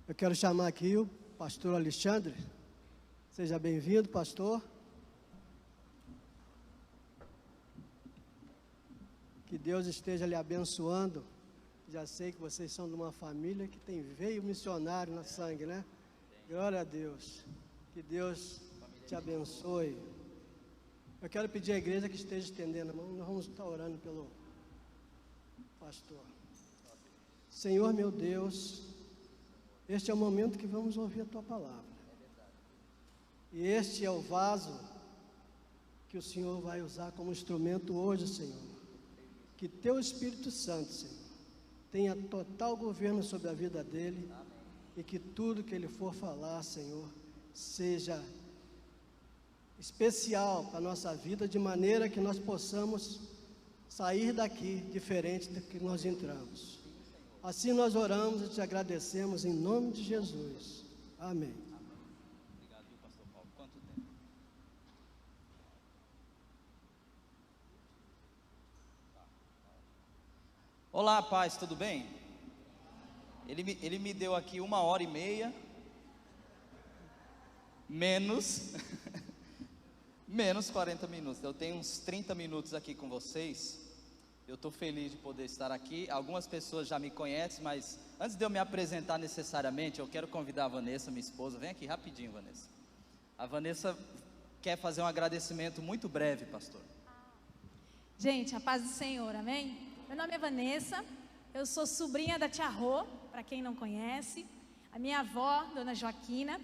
Eu quero chamar aqui o pastor Alexandre. Seja bem-vindo, pastor. Que Deus esteja lhe abençoando. Já sei que vocês são de uma família que tem veio missionário na sangue, né? Glória a Deus. Que Deus te abençoe. Eu quero pedir à igreja que esteja estendendo a mão. Nós vamos estar orando pelo pastor. Senhor meu Deus, este é o momento que vamos ouvir a Tua palavra. E este é o vaso que o Senhor vai usar como instrumento hoje, Senhor. Que Teu Espírito Santo, Senhor, tenha total governo sobre a vida dele. E que tudo que ele for falar, Senhor, seja especial para a nossa vida, de maneira que nós possamos sair daqui diferente do que nós entramos. Assim nós oramos e te agradecemos em nome de Jesus. Amém. Obrigado, pastor Paulo. Quanto tempo? Olá, paz, tudo bem? Ele me deu aqui 1h30, menos 40 minutos. Eu tenho uns 30 minutos aqui com vocês. Eu estou feliz de poder estar aqui. Algumas pessoas já me conhecem, mas antes de eu me apresentar necessariamente, eu quero convidar a Vanessa, minha esposa. Vem aqui rapidinho, Vanessa. A Vanessa quer fazer um agradecimento muito breve, pastor. Gente, a paz do Senhor, amém? Meu nome é Vanessa, eu sou sobrinha da tia Rô, para quem não conhece, a minha avó, dona Joaquina.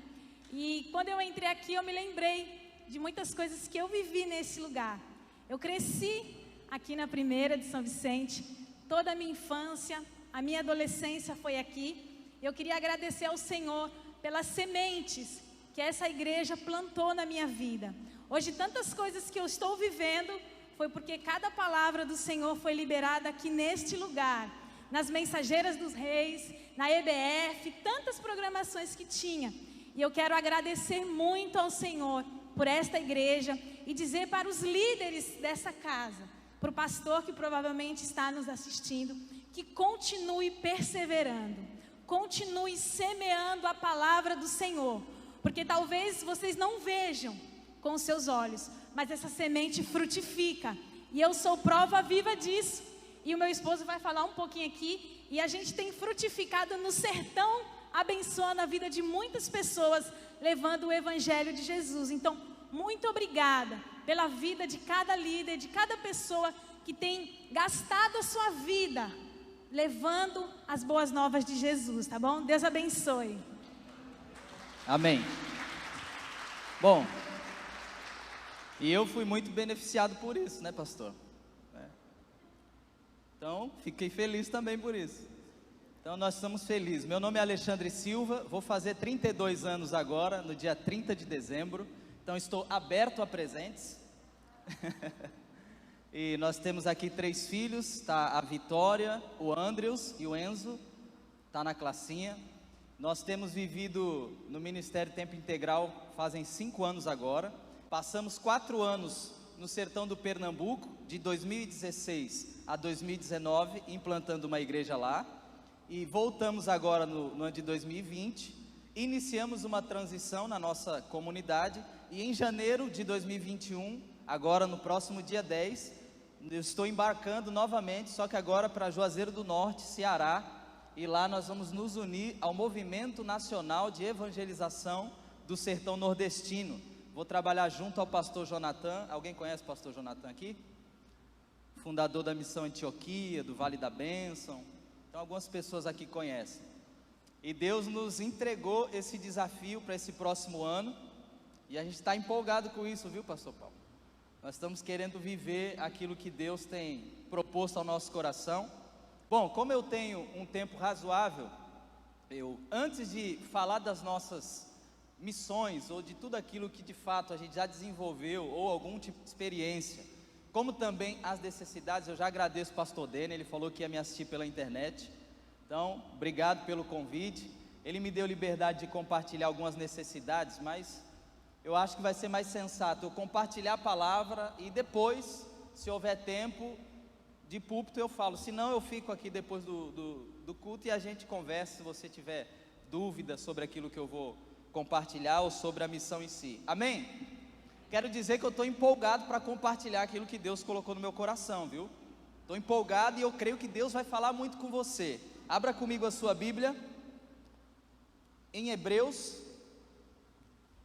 E quando eu entrei aqui, eu me lembrei de muitas coisas que eu vivi nesse lugar. Eu cresci aqui na Primeira de São Vicente, toda a minha infância, a minha adolescência foi aqui. Eu queria agradecer ao Senhor pelas sementes que essa igreja plantou na minha vida. Hoje, tantas coisas que eu estou vivendo, foi porque cada palavra do Senhor foi liberada aqui neste lugar, nas Mensageiras dos Reis, na EBF, tantas programações que tinha. E eu quero agradecer muito ao Senhor por esta igreja e dizer para os líderes dessa casa, para o pastor que provavelmente está nos assistindo, que continue perseverando, continue semeando a palavra do Senhor, porque talvez vocês não vejam com os seus olhos, mas essa semente frutifica, e eu sou prova viva disso, e o meu esposo vai falar um pouquinho aqui, e a gente tem frutificado no sertão, abençoando a vida de muitas pessoas, levando o evangelho de Jesus. Então, muito obrigada pela vida de cada líder, de cada pessoa que tem gastado a sua vida levando as boas novas de Jesus, tá bom? Deus abençoe. Amém. Bom, e eu fui muito beneficiado por isso, né, pastor? Então, fiquei feliz também por isso. Então, nós estamos felizes. Meu nome é Alexandre Silva, vou fazer 32 anos agora, no dia 30 de dezembro. Então, estou aberto a presentes. E nós temos aqui 3 filhos, tá? A Vitória, o Andrews e o Enzo, tá na classinha. Nós temos vivido no Ministério Tempo Integral fazem 5 anos agora. Passamos 4 anos no sertão do Pernambuco, de 2016 a 2019, implantando uma igreja lá. E voltamos agora no ano de 2020, iniciamos uma transição na nossa comunidade. E em janeiro de 2021, agora no próximo dia 10, eu estou embarcando novamente, só que agora para Juazeiro do Norte, Ceará. E lá nós vamos nos unir ao Movimento Nacional de Evangelização do Sertão Nordestino. Vou trabalhar junto ao pastor Jonathan. Alguém conhece o pastor Jonathan aqui? Fundador da Missão Antioquia, do Vale da Bênção. Então algumas pessoas aqui conhecem. E Deus nos entregou esse desafio para esse próximo ano. E a gente está empolgado com isso, viu, pastor Paulo? Nós estamos querendo viver aquilo que Deus tem proposto ao nosso coração. Bom, como eu tenho um tempo razoável, antes de falar das nossas missões, ou de tudo aquilo que de fato a gente já desenvolveu, ou algum tipo de experiência, como também as necessidades, eu já agradeço o pastor Dene, ele falou que ia me assistir pela internet. Então, obrigado pelo convite. Ele me deu liberdade de compartilhar algumas necessidades, mas eu acho que vai ser mais sensato eu compartilhar a palavra e depois, se houver tempo de púlpito, eu falo. Se não, eu fico aqui depois do culto e a gente conversa, se você tiver dúvida sobre aquilo que eu vou compartilhar ou sobre a missão em si. Amém? Quero dizer que eu estou empolgado para compartilhar aquilo que Deus colocou no meu coração, viu? Estou empolgado e eu creio que Deus vai falar muito com você. Abra comigo a sua Bíblia em Hebreus.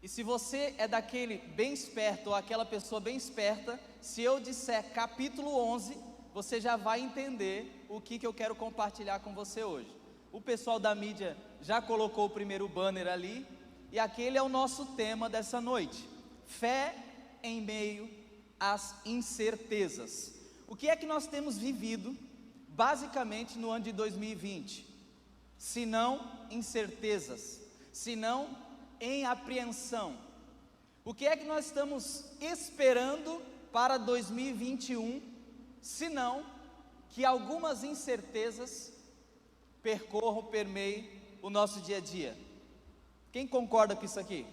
E se você é daquele bem esperto ou aquela pessoa bem esperta, se eu disser capítulo 11, você já vai entender o que eu quero compartilhar com você hoje. O pessoal da mídia já colocou o primeiro banner ali, e aquele é o nosso tema dessa noite: fé em meio às incertezas. O que é que nós temos vivido basicamente no ano de 2020? Se não incertezas, se não em apreensão. O que é que nós estamos esperando para 2021, se não que algumas incertezas permeiem o nosso dia a dia? Quem concorda com isso aqui?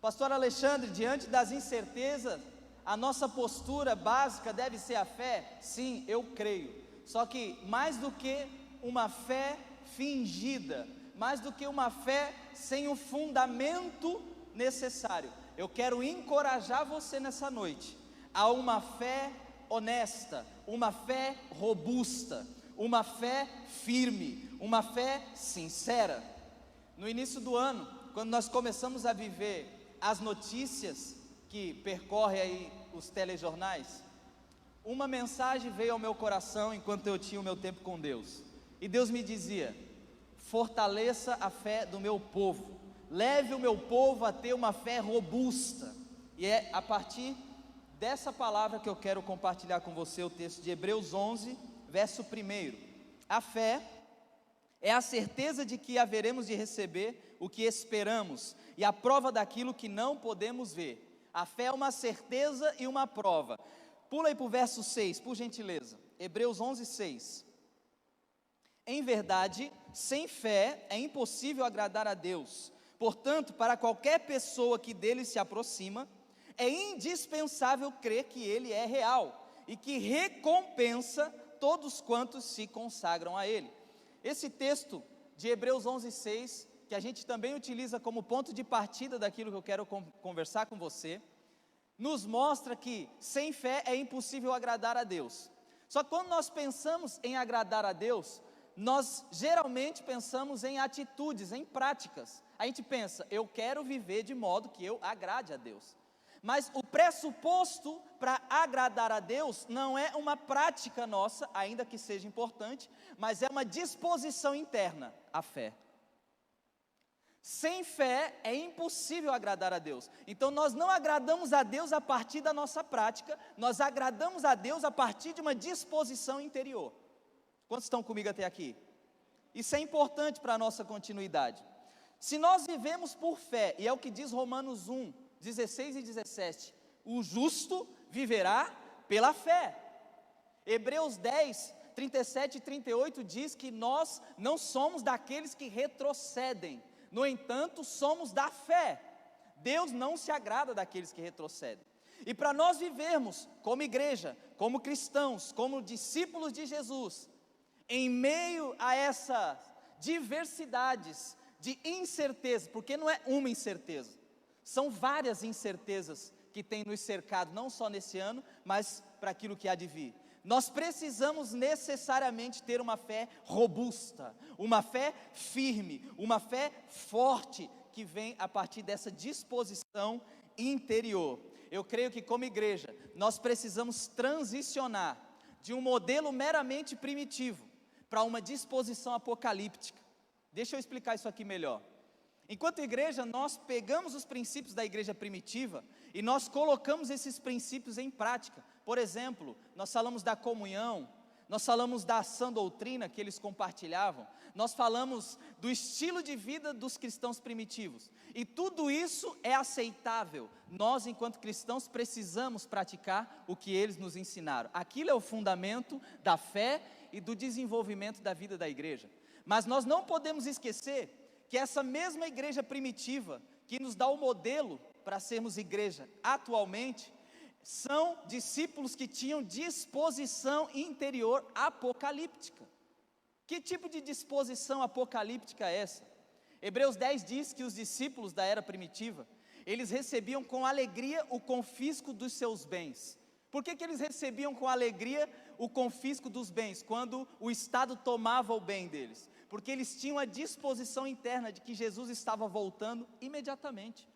Pastor Alexandre, diante das incertezas, a nossa postura básica deve ser a fé? Sim, eu creio. Só que mais do que uma fé fingida, mais do que uma fé sem o fundamento necessário, eu quero encorajar você nessa noite a uma fé honesta, uma fé robusta, uma fé firme, uma fé sincera. No início do ano, quando nós começamos a viver as notícias que percorrem aí os telejornais, uma mensagem veio ao meu coração enquanto eu tinha o meu tempo com Deus, e Deus me dizia: fortaleça a fé do meu povo, leve o meu povo a ter uma fé robusta. E é a partir dessa palavra que eu quero compartilhar com você o texto de Hebreus 11, verso 1. A fé é a certeza de que haveremos de receber o que esperamos, e a prova daquilo que não podemos ver. A fé é uma certeza e uma prova. Pula aí para o verso 6, por gentileza. Hebreus 11, 6. Em verdade, sem fé é impossível agradar a Deus. Portanto, para qualquer pessoa que dele se aproxima, é indispensável crer que ele é real e que recompensa todos quantos se consagram a ele. Esse texto de Hebreus 11, 6, que a gente também utiliza como ponto de partida daquilo que eu quero conversar com você, nos mostra que sem fé é impossível agradar a Deus. Só que quando nós pensamos em agradar a Deus, nós geralmente pensamos em atitudes, em práticas. A gente pensa: eu quero viver de modo que eu agrade a Deus. Mas o pressuposto para agradar a Deus não é uma prática nossa, ainda que seja importante, mas é uma disposição interna, a fé. Sem fé é impossível agradar a Deus. Então nós não agradamos a Deus a partir da nossa prática, nós agradamos a Deus a partir de uma disposição interior. Quantos estão comigo até aqui? Isso é importante para a nossa continuidade. Se nós vivemos por fé, e é o que diz Romanos 1, 16 e 17, o justo viverá pela fé. Hebreus 10, 37 e 38 diz que nós não somos daqueles que retrocedem, no entanto, somos da fé. Deus não se agrada daqueles que retrocedem. E para nós vivermos como igreja, como cristãos, como discípulos de Jesus, em meio a essas diversidades de incerteza, porque não é uma incerteza, são várias incertezas que têm nos cercado, não só nesse ano, mas para aquilo que há de vir. Nós precisamos necessariamente ter uma fé robusta, uma fé firme, uma fé forte, que vem a partir dessa disposição interior. Eu creio que como igreja, nós precisamos transicionar de um modelo meramente primitivo, para uma disposição apocalíptica. Deixa eu explicar isso aqui melhor. Enquanto igreja, nós pegamos os princípios da igreja primitiva e nós colocamos esses princípios em prática. Por exemplo, nós falamos da comunhão, nós falamos da sã doutrina que eles compartilhavam, nós falamos do estilo de vida dos cristãos primitivos, e tudo isso é aceitável. Nós, enquanto cristãos, precisamos praticar o que eles nos ensinaram. Aquilo é o fundamento da fé e do desenvolvimento da vida da igreja. Mas nós não podemos esquecer que essa mesma igreja primitiva, que nos dá o modelo para sermos igreja atualmente, são discípulos que tinham disposição interior apocalíptica. Que tipo de disposição apocalíptica é essa? Hebreus 10 diz que os discípulos da era primitiva, eles recebiam com alegria o confisco dos seus bens. Por que eles recebiam com alegria o confisco dos bens, quando o Estado tomava o bem deles? Porque eles tinham a disposição interna de que Jesus estava voltando imediatamente.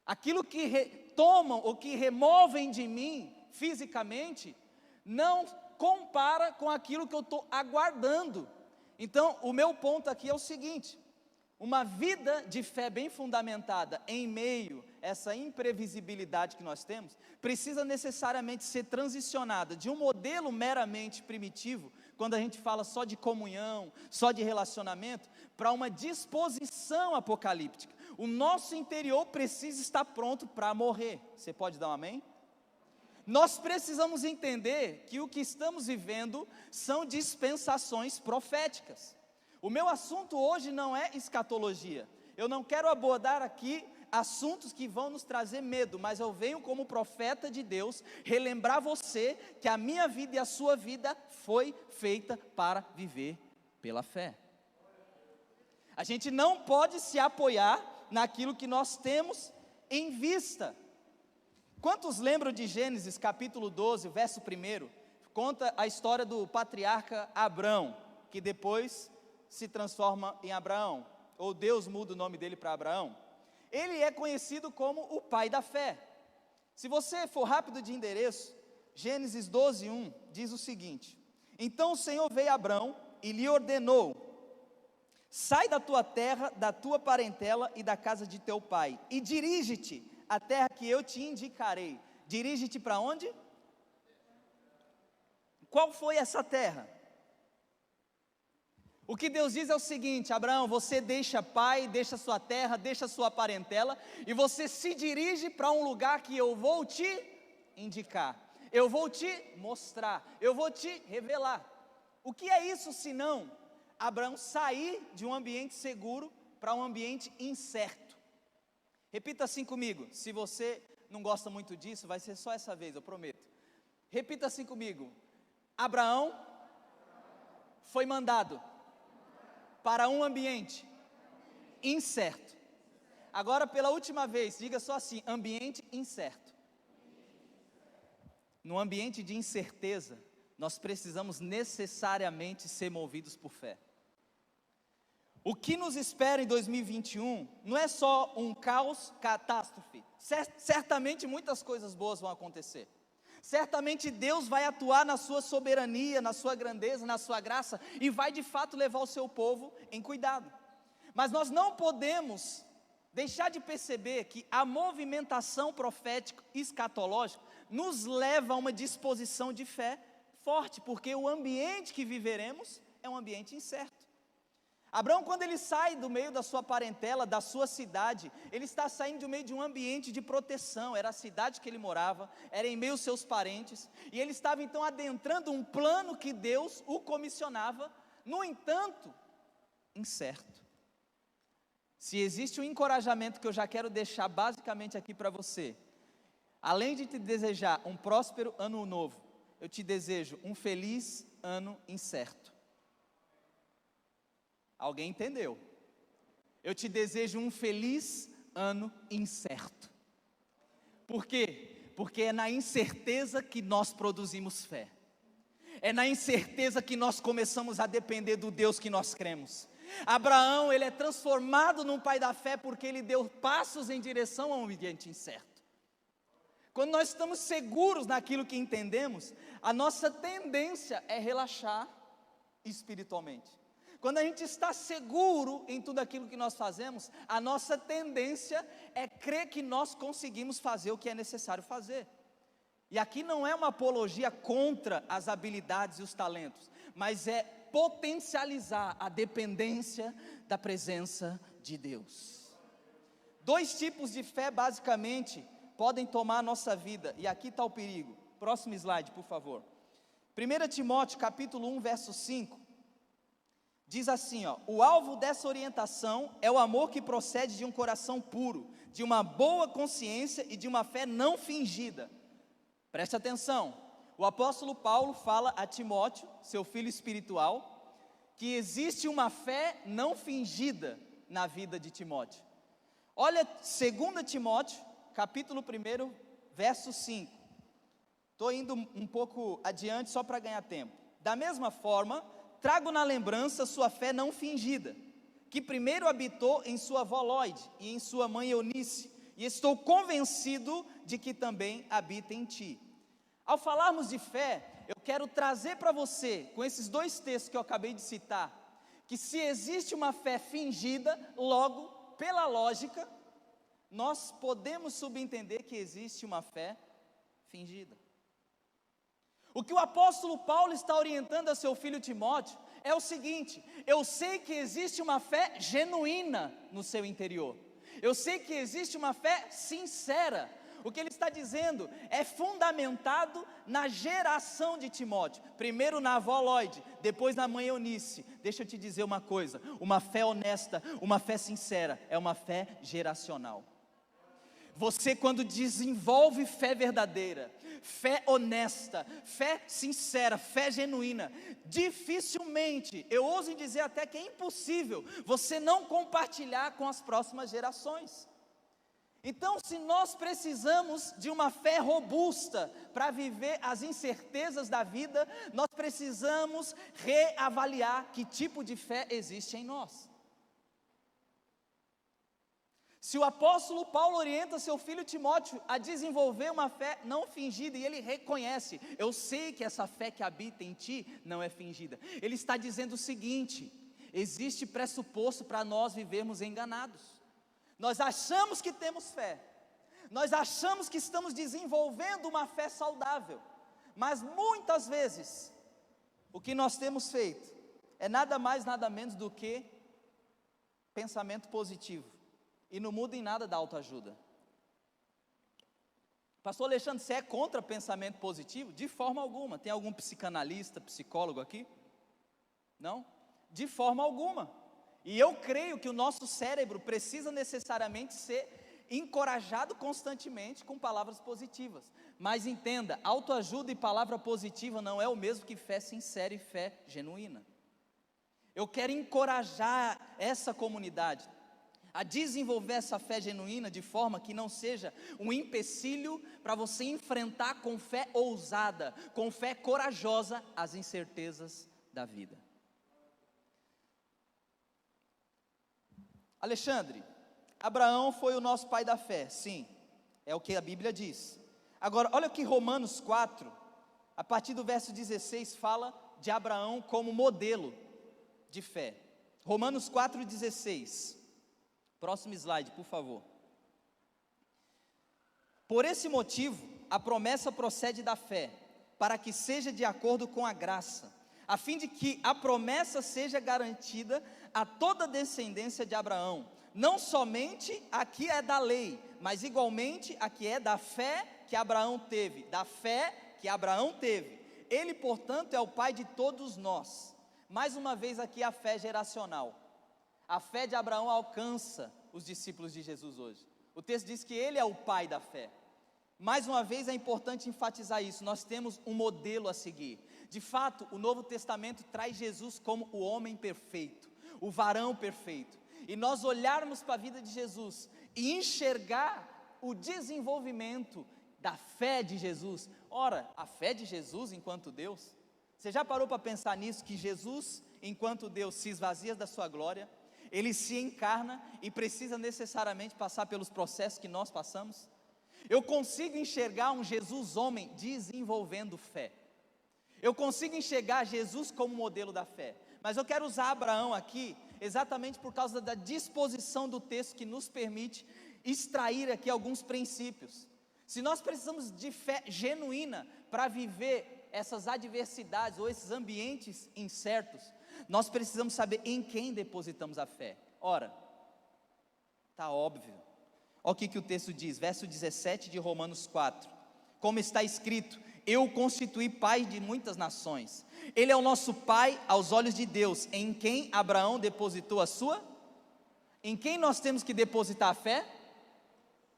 Aquilo que tomam ou que removem de mim fisicamente, não compara com aquilo que eu estou aguardando. Então, o meu ponto aqui é o seguinte: uma vida de fé bem fundamentada em meio a essa imprevisibilidade que nós temos, precisa necessariamente ser transicionada de um modelo meramente primitivo, quando a gente fala só de comunhão, só de relacionamento, para uma disposição apocalíptica. O nosso interior precisa estar pronto para morrer. Você pode dar um amém? Nós precisamos entender que o que estamos vivendo são dispensações proféticas. O meu assunto hoje não é escatologia. Eu não quero abordar aqui assuntos que vão nos trazer medo, mas eu venho como profeta de Deus relembrar você que a minha vida e a sua vida foi feita para viver pela fé. A gente não pode se apoiar naquilo que nós temos em vista. Quantos lembram de Gênesis capítulo 12, verso 1? Conta a história do patriarca Abrão, que depois se transforma em Abraão, ou Deus muda o nome dele para Abraão. Ele é conhecido como o pai da fé. Se você for rápido de endereço, Gênesis 12, 1 diz o seguinte: então o Senhor veio a Abrão e lhe ordenou: sai da tua terra, da tua parentela e da casa de teu pai, e dirige-te à terra que eu te indicarei. Dirige-te para onde? Qual foi essa terra? O que Deus diz é o seguinte: Abraão, você deixa pai, deixa sua terra, deixa sua parentela, e você se dirige para um lugar que eu vou te indicar, eu vou te mostrar, eu vou te revelar. O que é isso senão Abraão sair de um ambiente seguro para um ambiente incerto? Repita assim comigo. Se você não gosta muito disso, vai ser só essa vez, eu prometo. Repita assim comigo: Abraão foi mandado para um ambiente incerto. Agora, pela última vez, diga só assim: ambiente incerto. No ambiente de incerteza, nós precisamos necessariamente ser movidos por fé. O que nos espera em 2021 não é só um caos, catástrofe. Certamente muitas coisas boas vão acontecer. Certamente Deus vai atuar na sua soberania, na sua grandeza, na sua graça, e vai de fato levar o seu povo em cuidado. Mas nós não podemos deixar de perceber que a movimentação profética escatológica nos leva a uma disposição de fé forte, porque o ambiente que viveremos é um ambiente incerto. Abraão, quando ele sai do meio da sua parentela, da sua cidade, ele está saindo do meio de um ambiente de proteção. Era a cidade que ele morava, era em meio aos seus parentes, e ele estava então adentrando um plano que Deus o comissionava, no entanto, incerto. Se existe um encorajamento que eu já quero deixar basicamente aqui para você, além de te desejar um próspero ano novo, eu te desejo um feliz ano incerto. Alguém entendeu? Eu te desejo um feliz ano incerto. Por quê? Porque é na incerteza que nós produzimos fé. É na incerteza que nós começamos a depender do Deus que nós cremos. Abraão, ele é transformado num pai da fé porque ele deu passos em direção a um ambiente incerto. Quando nós estamos seguros naquilo que entendemos, a nossa tendência é relaxar espiritualmente. Quando a gente está seguro em tudo aquilo que nós fazemos, a nossa tendência é crer que nós conseguimos fazer o que é necessário fazer. E aqui não é uma apologia contra as habilidades e os talentos, mas é potencializar a dependência da presença de Deus. Dois tipos de fé basicamente podem tomar a nossa vida, e aqui está o perigo. Próximo slide, por favor. 1 Timóteo capítulo 1, verso 5. Diz assim, o alvo dessa orientação é o amor que procede de um coração puro, de uma boa consciência e de uma fé não fingida. Preste atenção, o apóstolo Paulo fala a Timóteo, seu filho espiritual, que existe uma fé não fingida, na vida de Timóteo. Olha 2 Timóteo, capítulo 1, verso 5. Estou indo um pouco adiante só para ganhar tempo. Da mesma forma, trago na lembrança sua fé não fingida, que primeiro habitou em sua avó Lóide e em sua mãe Eunice, e estou convencido de que também habita em ti. Ao falarmos de fé, eu quero trazer para você, com esses dois textos que eu acabei de citar, que se existe uma fé fingida, logo, pela lógica, nós podemos subentender que existe uma fé fingida. O que o apóstolo Paulo está orientando a seu filho Timóteo é o seguinte: eu sei que existe uma fé genuína no seu interior, eu sei que existe uma fé sincera. O que ele está dizendo é fundamentado na geração de Timóteo, primeiro na avó Lóide, depois na mãe Eunice. Deixa eu te dizer uma coisa: uma fé honesta, uma fé sincera, é uma fé geracional. Você, quando desenvolve fé verdadeira, fé honesta, fé sincera, fé genuína, dificilmente, eu ouso dizer até que é impossível, você não compartilhar com as próximas gerações. Então, se nós precisamos de uma fé robusta para viver as incertezas da vida, nós precisamos reavaliar que tipo de fé existe em nós. Se o apóstolo Paulo orienta seu filho Timóteo a desenvolver uma fé não fingida, e ele reconhece: eu sei que essa fé que habita em ti não é fingida, ele está dizendo o seguinte: existe pressuposto para nós vivermos enganados. Nós achamos que temos fé, nós achamos que estamos desenvolvendo uma fé saudável, mas muitas vezes, o que nós temos feito é nada mais, nada menos do que pensamento positivo. E não muda em nada da autoajuda. Pastor Alexandre, você é contra pensamento positivo? De forma alguma. Tem algum psicanalista, psicólogo aqui? Não? De forma alguma. E eu creio que o nosso cérebro precisa necessariamente ser encorajado constantemente com palavras positivas. Mas entenda, autoajuda e palavra positiva não é o mesmo que fé sincera e fé genuína. Eu quero encorajar essa comunidade a desenvolver essa fé genuína de forma que não seja um empecilho para você enfrentar com fé ousada, com fé corajosa, as incertezas da vida. Alexandre, Abraão foi o nosso pai da fé, sim, é o que a Bíblia diz. Agora, olha o que Romanos 4, a partir do verso 16, fala de Abraão como modelo de fé. Romanos 4,16. Próximo slide, por favor. Por esse motivo, a promessa procede da fé, para que seja de acordo com a graça, a fim de que a promessa seja garantida a toda a descendência de Abraão, não somente a que é da lei, mas igualmente a que é da fé que Abraão teve, Ele, portanto, é o pai de todos nós. Mais uma vez aqui a fé geracional. A fé de Abraão alcança os discípulos de Jesus hoje. O texto diz que ele é o pai da fé. Mais uma vez é importante enfatizar isso. Nós temos um modelo a seguir. De fato, o Novo Testamento traz Jesus como o homem perfeito, o varão perfeito. E nós olharmos para a vida de Jesus e enxergar o desenvolvimento da fé de Jesus. Ora, a fé de Jesus enquanto Deus. Você já parou para pensar nisso? Que Jesus, enquanto Deus, se esvazia da sua glória, Ele se encarna e precisa necessariamente passar pelos processos que nós passamos? Eu consigo enxergar um Jesus homem desenvolvendo fé. Eu consigo enxergar Jesus como modelo da fé. Mas eu quero usar Abraão aqui exatamente por causa da disposição do texto que nos permite extrair aqui alguns princípios. Se nós precisamos de fé genuína para viver essas adversidades ou esses ambientes incertos, nós precisamos saber em quem depositamos a fé. Ora, está óbvio. Olha o que o texto diz, verso 17 de Romanos 4. Como está escrito: eu o constituí pai de muitas nações. Ele é o nosso pai aos olhos de Deus, em quem Abraão depositou a sua? Em quem nós temos que depositar a fé?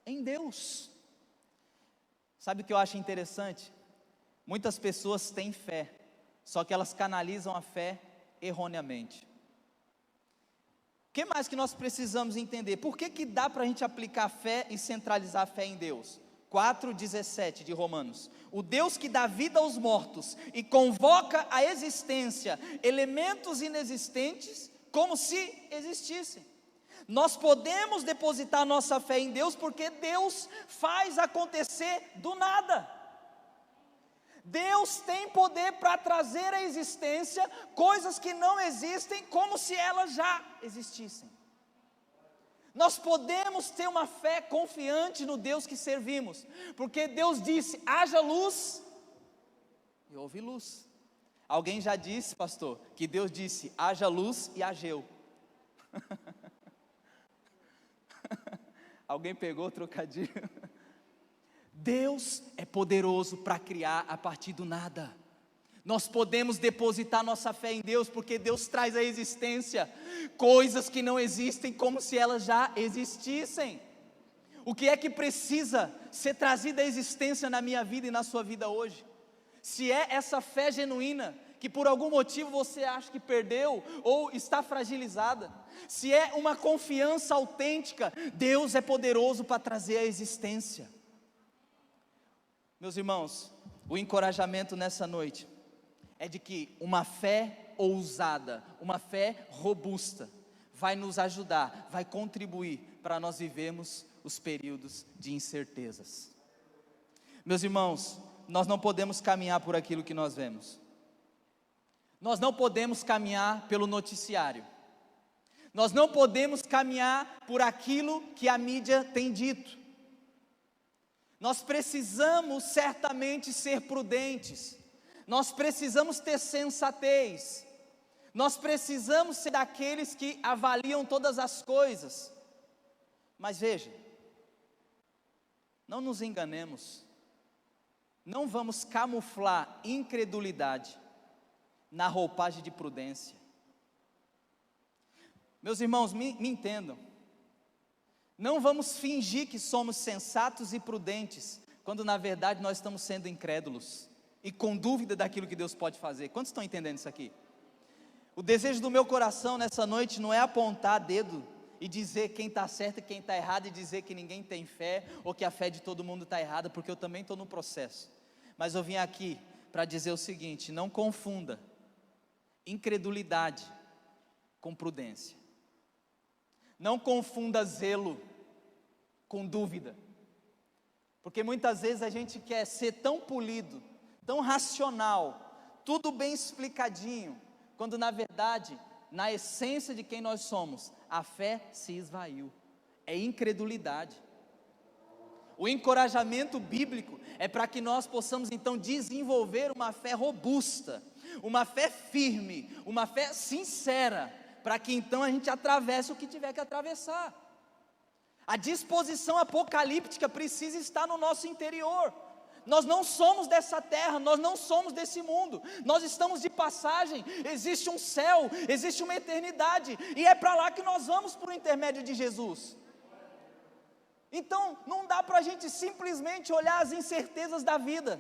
Em Deus. Sabe o que eu acho interessante? Muitas pessoas têm fé, só que elas canalizam a fé erroneamente. O que mais que nós precisamos entender? Por que dá para a gente aplicar a fé e centralizar a fé em Deus? 4,17 de Romanos. O Deus que dá vida aos mortos e convoca à existência elementos inexistentes como se existissem. Nós podemos depositar nossa fé em Deus porque Deus faz acontecer do nada. Deus tem poder para trazer à existência coisas que não existem como se elas já existissem. Nós podemos ter uma fé confiante no Deus que servimos, porque Deus disse: haja luz, e houve luz. Alguém já disse, pastor, que Deus disse: haja luz e hageu. Alguém pegou o trocadilho? Deus é poderoso para criar a partir do nada. Nós podemos depositar nossa fé em Deus, porque Deus traz à existência coisas que não existem como se elas já existissem. O que é que precisa ser trazido à existência na minha vida e na sua vida hoje? Se é essa fé genuína, que por algum motivo você acha que perdeu ou está fragilizada, se é uma confiança autêntica, Deus é poderoso para trazer à existência. Meus irmãos, o encorajamento nessa noite é de que uma fé ousada, uma fé robusta, vai nos ajudar, vai contribuir para nós vivermos os períodos de incertezas. Meus irmãos, nós não podemos caminhar por aquilo que nós vemos. Nós não podemos caminhar pelo noticiário. Nós não podemos caminhar por aquilo que a mídia tem dito. Nós precisamos certamente ser prudentes. Nós precisamos ter sensatez. Nós precisamos ser daqueles que avaliam todas as coisas. Mas veja, não nos enganemos. Não vamos camuflar incredulidade na roupagem de prudência. Meus irmãos, me entendam. Não vamos fingir que somos sensatos e prudentes, quando na verdade nós estamos sendo incrédulos e com dúvida daquilo que Deus pode fazer. Quantos estão entendendo isso aqui? O desejo do meu coração nessa noite não é apontar dedo e dizer quem está certo e quem está errado, e dizer que ninguém tem fé, ou que a fé de todo mundo está errada, porque eu também estou no processo. Mas eu vim aqui para dizer o seguinte: não confunda incredulidade com prudência. Não confunda zelo com dúvida, porque muitas vezes a gente quer ser tão polido, tão racional, tudo bem explicadinho, quando na verdade, na essência de quem nós somos, a fé se esvaiu, é incredulidade. O encorajamento bíblico é para que nós possamos então desenvolver uma fé robusta, uma fé firme, uma fé sincera, para que então a gente atravesse o que tiver que atravessar. A disposição apocalíptica precisa estar no nosso interior. Nós não somos dessa terra, nós não somos desse mundo, nós estamos de passagem. Existe um céu, existe uma eternidade, e é para lá que nós vamos por intermédio de Jesus. Então não dá para a gente simplesmente olhar as incertezas da vida,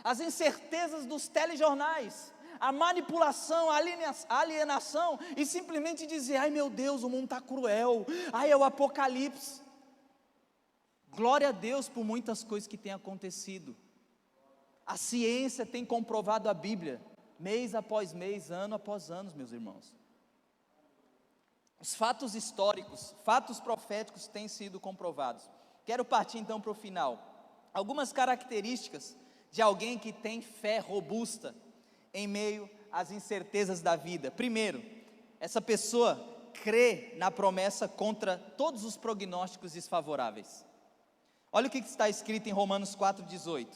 as incertezas dos telejornais, a manipulação, a alienação, e simplesmente dizer: ai meu Deus, o mundo está cruel, ai é o apocalipse. Glória a Deus por muitas coisas que têm acontecido. A ciência tem comprovado a Bíblia, mês após mês, ano após ano, meus irmãos. Os fatos históricos, fatos proféticos têm sido comprovados. Quero partir então para o final. Algumas características de alguém que tem fé robusta em meio às incertezas da vida. Primeiro, essa pessoa crê na promessa contra todos os prognósticos desfavoráveis. Olha o que está escrito em Romanos 4,18.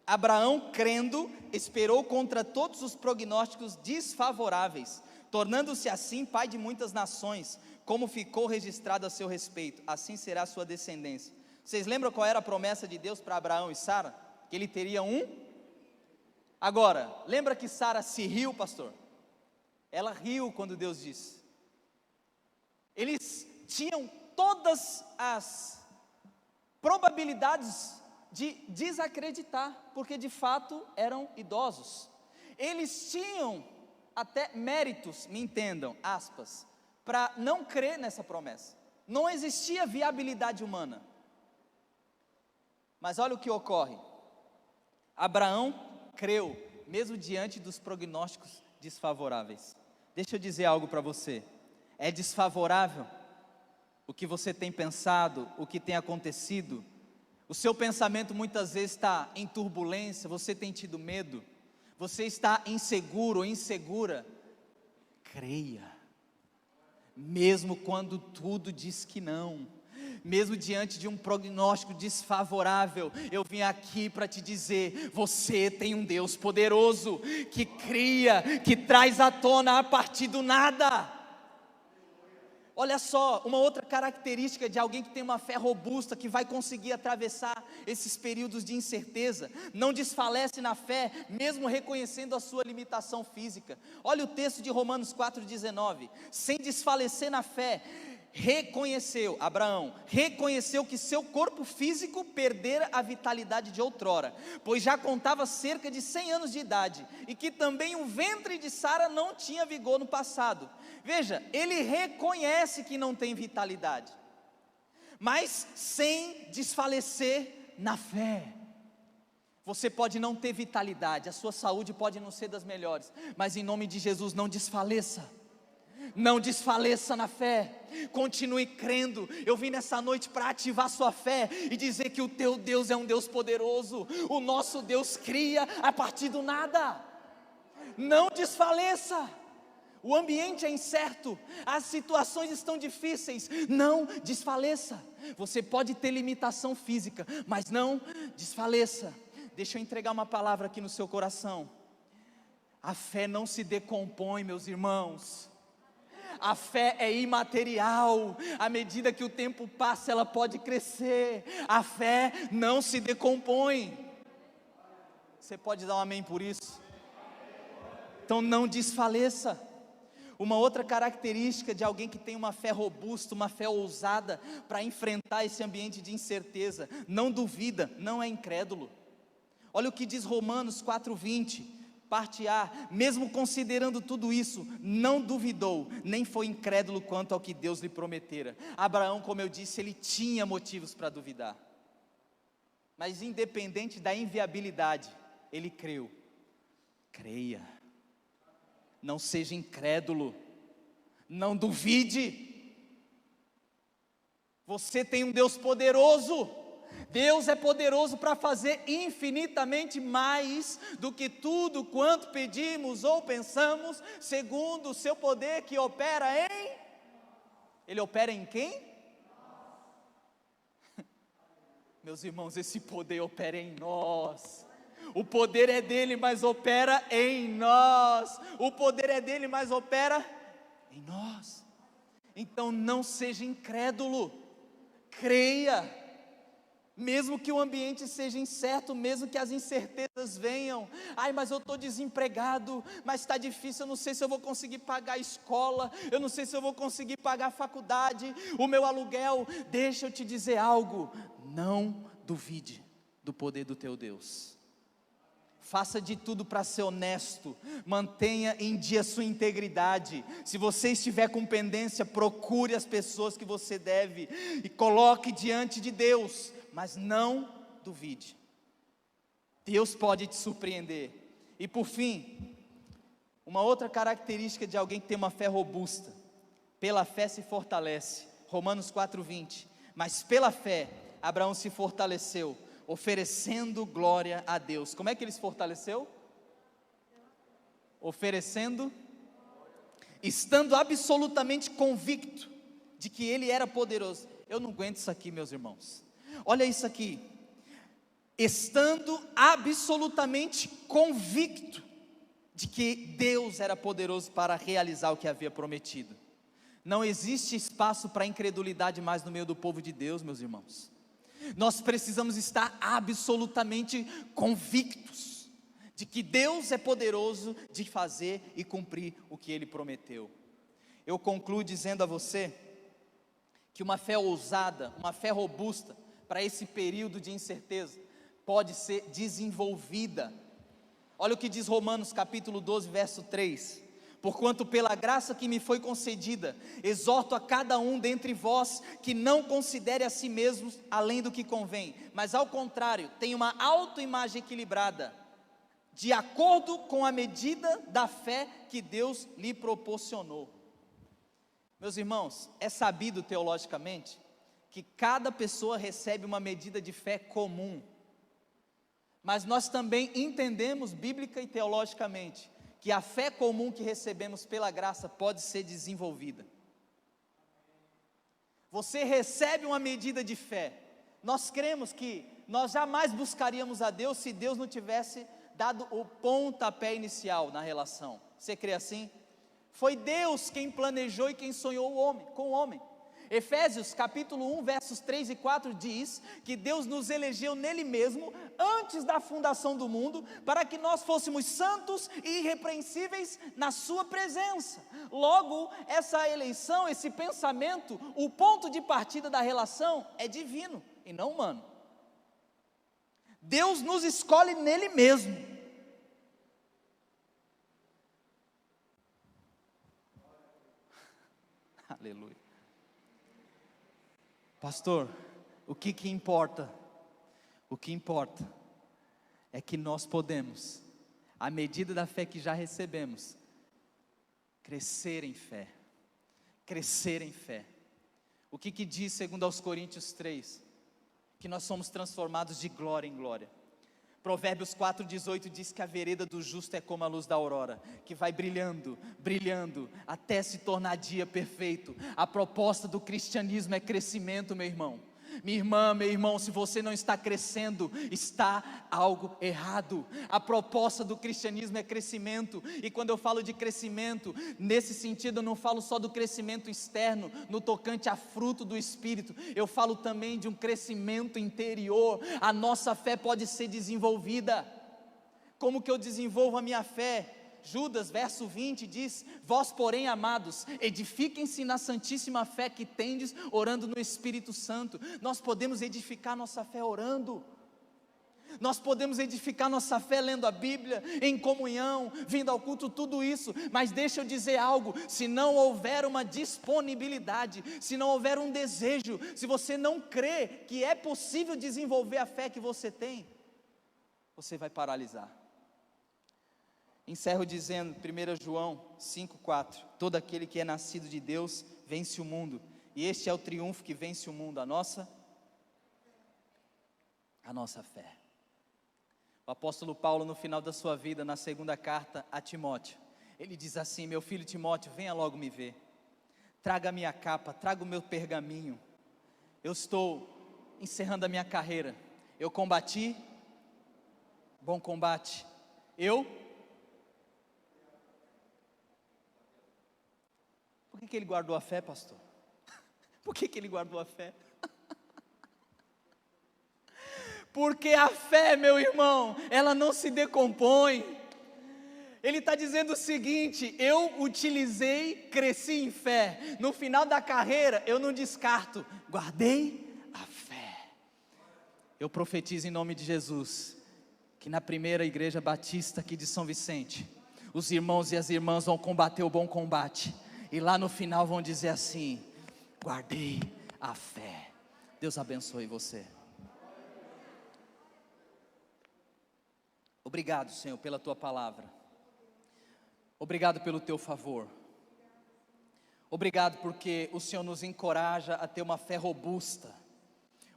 Abraão, crendo, esperou contra todos os prognósticos desfavoráveis, tornando-se assim pai de muitas nações, como ficou registrado a seu respeito, assim será a sua descendência. Vocês lembram qual era a promessa de Deus para Abraão e Sara? Que ele teria um? Agora, lembra que Sara se riu, pastor? Ela riu quando Deus disse. Eles tinham todas as probabilidades de desacreditar, porque de fato eram idosos. Eles tinham até méritos, me entendam, aspas, para não crer nessa promessa. Não existia viabilidade humana. Mas olha o que ocorre. Abraão creu, mesmo diante dos prognósticos desfavoráveis. Deixa eu dizer algo para você. É desfavorável o que você tem pensado, o que tem acontecido? O seu pensamento muitas vezes está em turbulência, você tem tido medo, você está inseguro ou insegura. Creia, mesmo quando tudo diz que não, mesmo diante de um prognóstico desfavorável, eu vim aqui para te dizer: você tem um Deus poderoso, que cria, que traz à tona a partir do nada. Olha só, uma outra característica de alguém que tem uma fé robusta, que vai conseguir atravessar esses períodos de incerteza: não desfalece na fé, mesmo reconhecendo a sua limitação física. Olha o texto de Romanos 4,19: sem desfalecer na fé, Abraão reconheceu que seu corpo físico perdera a vitalidade de outrora, pois já contava cerca de 100 anos de idade, e que também o ventre de Sara não tinha vigor no passado. Veja, ele reconhece que não tem vitalidade, mas sem desfalecer na fé. Você pode não ter vitalidade, a sua saúde pode não ser das melhores, mas em nome de Jesus não desfaleça. Não desfaleça na fé, continue crendo. Eu vim nessa noite para ativar sua fé e dizer que o teu Deus é um Deus poderoso. O nosso Deus cria a partir do nada. Não desfaleça. O ambiente é incerto, as situações estão difíceis. Não desfaleça. Você pode ter limitação física, mas não desfaleça. Deixa eu entregar uma palavra aqui no seu coração. A fé não se decompõe, meus irmãos. A fé é imaterial, à medida que o tempo passa ela pode crescer. A fé não se decompõe. Você pode dar um amém por isso? Então não desfaleça. Uma outra característica de alguém que tem uma fé robusta, uma fé ousada para enfrentar esse ambiente de incerteza: não duvida, não é incrédulo. Olha o que diz Romanos 4,20. Parte A: mesmo considerando tudo isso, não duvidou, nem foi incrédulo quanto ao que Deus lhe prometera. Abraão, como eu disse, ele tinha motivos para duvidar, mas independente da inviabilidade, ele creu. Creia, não seja incrédulo, não duvide. Você tem um Deus poderoso. Deus é poderoso para fazer infinitamente mais do que tudo quanto pedimos ou pensamos, segundo o seu poder que opera em... Ele opera em quem? Meus irmãos, esse poder opera em nós. O poder é dele, mas opera em nós. O poder é dele, mas opera em nós. Então não seja incrédulo, creia. Mesmo que o ambiente seja incerto, mesmo que as incertezas venham. Ai, mas eu estou desempregado, mas está difícil, eu não sei se eu vou conseguir pagar a escola, eu não sei se eu vou conseguir pagar a faculdade, o meu aluguel. Deixa eu te dizer algo: não duvide do poder do teu Deus. Faça de tudo para ser honesto, mantenha em dia sua integridade. Se você estiver com pendência, procure as pessoas que você deve e coloque diante de Deus, mas não duvide. Deus pode te surpreender. E por fim, uma outra característica de alguém que tem uma fé robusta: pela fé se fortalece. Romanos 4,20. Mas pela fé Abraão se fortaleceu, oferecendo glória a Deus. Como é que ele se fortaleceu? Oferecendo, estando absolutamente convicto de que ele era poderoso. Eu não aguento isso aqui, meus irmãos. Olha isso aqui: estando absolutamente convicto de que Deus era poderoso para realizar o que havia prometido. Não existe espaço para incredulidade mais no meio do povo de Deus, meus irmãos. Nós precisamos estar absolutamente convictos de que Deus é poderoso de fazer e cumprir o que Ele prometeu. Eu concluo dizendo a você que uma fé ousada, uma fé robusta para esse período de incerteza pode ser desenvolvida. Olha o que diz Romanos capítulo 12, verso 3: Porquanto pela graça que me foi concedida, exorto a cada um dentre vós que não considere a si mesmo além do que convém, mas ao contrário, tenha uma autoimagem equilibrada, de acordo com a medida da fé que Deus lhe proporcionou. Meus irmãos, é sabido teologicamente que cada pessoa recebe uma medida de fé comum, mas nós também entendemos bíblica e teologicamente que a fé comum que recebemos pela graça pode ser desenvolvida. Você recebe uma medida de fé. Nós cremos que nós jamais buscaríamos a Deus se Deus não tivesse dado o pontapé inicial na relação. Você crê assim? Foi Deus quem planejou e quem sonhou com o homem. Efésios capítulo 1, versos 3 e 4 diz que Deus nos elegeu nele mesmo, antes da fundação do mundo, para que nós fôssemos santos e irrepreensíveis na sua presença. Logo, essa eleição, esse pensamento, o ponto de partida da relação é divino e não humano. Deus nos escolhe nele mesmo. Aleluia. Pastor, o que importa? O que importa é que nós podemos, à medida da fé que já recebemos, crescer em fé. Crescer em fé. O que diz segundo aos Coríntios 3? Que nós somos transformados de glória em glória. Provérbios 4,18 diz que a vereda do justo é como a luz da aurora, que vai brilhando, brilhando, até se tornar dia perfeito. A proposta do cristianismo é crescimento, meu irmão. Minha irmã, meu irmão, se você não está crescendo, está algo errado. A proposta do cristianismo é crescimento, e quando eu falo de crescimento, nesse sentido eu não falo só do crescimento externo, no tocante a fruto do Espírito, eu falo também de um crescimento interior. A nossa fé pode ser desenvolvida. Como que eu desenvolvo a minha fé? Judas, verso 20 diz: vós porém amados, edifiquem-se na santíssima fé que tendes, orando no Espírito Santo. Nós podemos edificar nossa fé orando, nós podemos edificar nossa fé lendo a Bíblia, em comunhão, vindo ao culto, tudo isso, mas deixa eu dizer algo: se não houver uma disponibilidade, se não houver um desejo, se você não crê que é possível desenvolver a fé que você tem, você vai paralisar. Encerro dizendo, 1 João 5,4: todo aquele que é nascido de Deus vence o mundo, e este é o triunfo que vence o mundo, a nossa fé. O apóstolo Paulo, no final da sua vida, na segunda carta a Timóteo, ele diz assim: meu filho Timóteo, venha logo me ver, traga a minha capa, traga o meu pergaminho, eu estou encerrando a minha carreira, eu combati, bom combate, Por que ele guardou a fé, pastor? Por que ele guardou a fé? Porque a fé, meu irmão, ela não se decompõe. Ele está dizendo o seguinte: eu utilizei, cresci em fé, no final da carreira eu não descarto, guardei a fé. Eu profetizo em nome de Jesus, que na primeira igreja batista aqui de São Vicente, os irmãos e as irmãs vão combater o bom combate, e lá no final vão dizer assim: guardei a fé. Deus abençoe você. Obrigado, Senhor, pela tua palavra. Obrigado pelo teu favor. Obrigado porque o Senhor nos encoraja a ter uma fé robusta,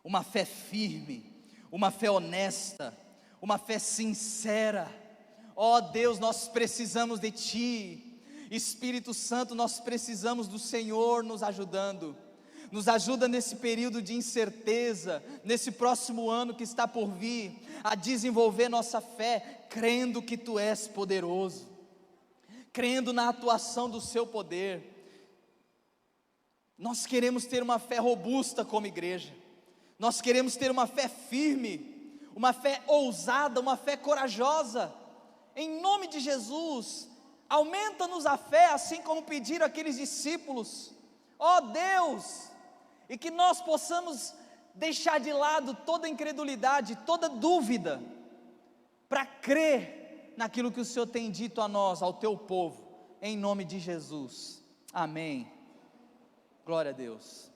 uma fé firme, uma fé honesta, uma fé sincera. Ó Deus, nós precisamos de Ti. Espírito Santo, nós precisamos do Senhor nos ajudando. Nos ajuda nesse período de incerteza, nesse próximo ano que está por vir, a desenvolver nossa fé, crendo que Tu és poderoso, crendo na atuação do Seu poder. Nós queremos ter uma fé robusta como igreja, nós queremos ter uma fé firme, uma fé ousada, uma fé corajosa. Em nome de Jesus, aumenta-nos a fé, assim como pediram aqueles discípulos, ó Deus, e que nós possamos deixar de lado toda incredulidade, toda dúvida, para crer naquilo que o Senhor tem dito a nós, ao Teu povo, em nome de Jesus. Amém. Glória a Deus.